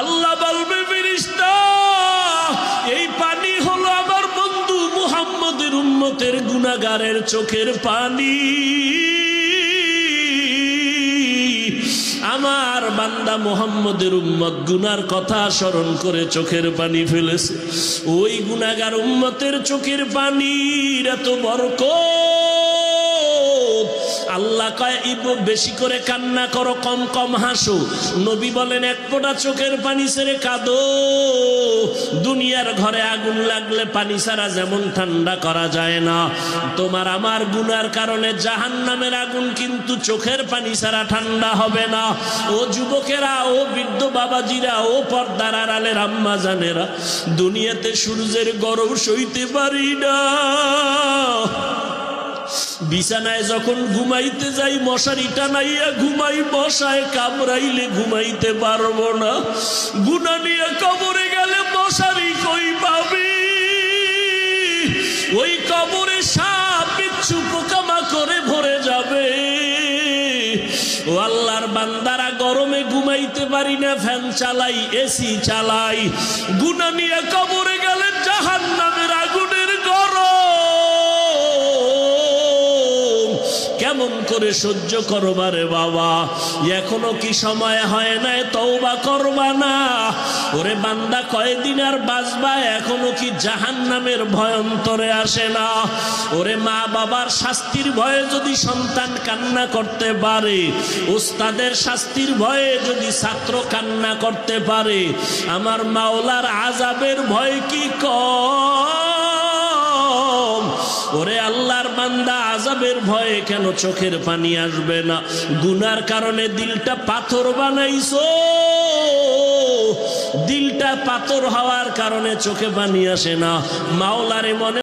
আল্লাহ বলবে ফেরেশতা, এই পানি হলো আমার বন্ধু মুহাম্মদের উম্মতের গুনাহগারের চোখের পানি। আমার বান্দা মুহাম্মদের উম্মত গুনার কথা স্মরণ করে চোখের পানি ফেলেছে। ওই গুনাহগার উম্মতের চোখের পানির এত বরকত, আল্লাহ কয় বেশি করে কান্না করো, কম কম হাসো। নবী বলেন এক ফোঁটা চোখের পানি ছেড়ে কাঁদো। দুনিয়ার ঘরে আগুন লাগলে পানি ছাড়া যেমন ঠান্ডা করা যায় না, তোমার আমার গুনার কারণে জাহান্নামের আগুন কিন্তু চোখের পানি ছাড়া ঠান্ডা হবে না। ও যুবকেরা, ও বৃদ্ধ বাবাজিরা, ও পর্দার আড়ালের আম্মা জানেরা, দুনিয়াতে সূর্যের গরম সইতে পারি না। বিছানায় যখন ঘুমাইতে যাই মশারি টানাইয়া ঘুমাই, মশায় কামড়াইলে ঘুমাইতে পারবো না। গুনাহ নিয়ে কবরে গেলে মশারি কই পাবি? ওই কবরে সাপ বিচ্ছু পোকামাকড়ে ভরে যাবে। ও আল্লাহর বান্দারা, গরমে ঘুমাইতে পারি না, ফ্যান চালাই, এসি চালাই। গুনাহ নিয়ে কবরে গেলে জাহান্নামের আগুনের গরম কেমন করে সহ্য করবা রে বাবা? এখনো কি সময় হয় নাই তওবা করবা না? ওরে বান্দা, কয়দিন আর বাঁচবা? এখনো কি জাহান্নামের ভয় অন্তরে আসে না? ওরে মা বাবার শাস্তির ভয়ে যদি সন্তান কান্না করতে পারে, উস্তাদের শাস্তির ভয়ে যদি ছাত্র কান্না করতে পারে, আমার মাওলার আযাবের ভয় কি কম? ওরে আল্লাহর বান্দা, আযাবের ভয়ে কেন চোখের পানি আসবে না? গুনার কারণে দিলটা পাথর বানাইছো, দিলটা পাথর হওয়ার কারণে চোখে পানি আসে না। মাওলারে মনে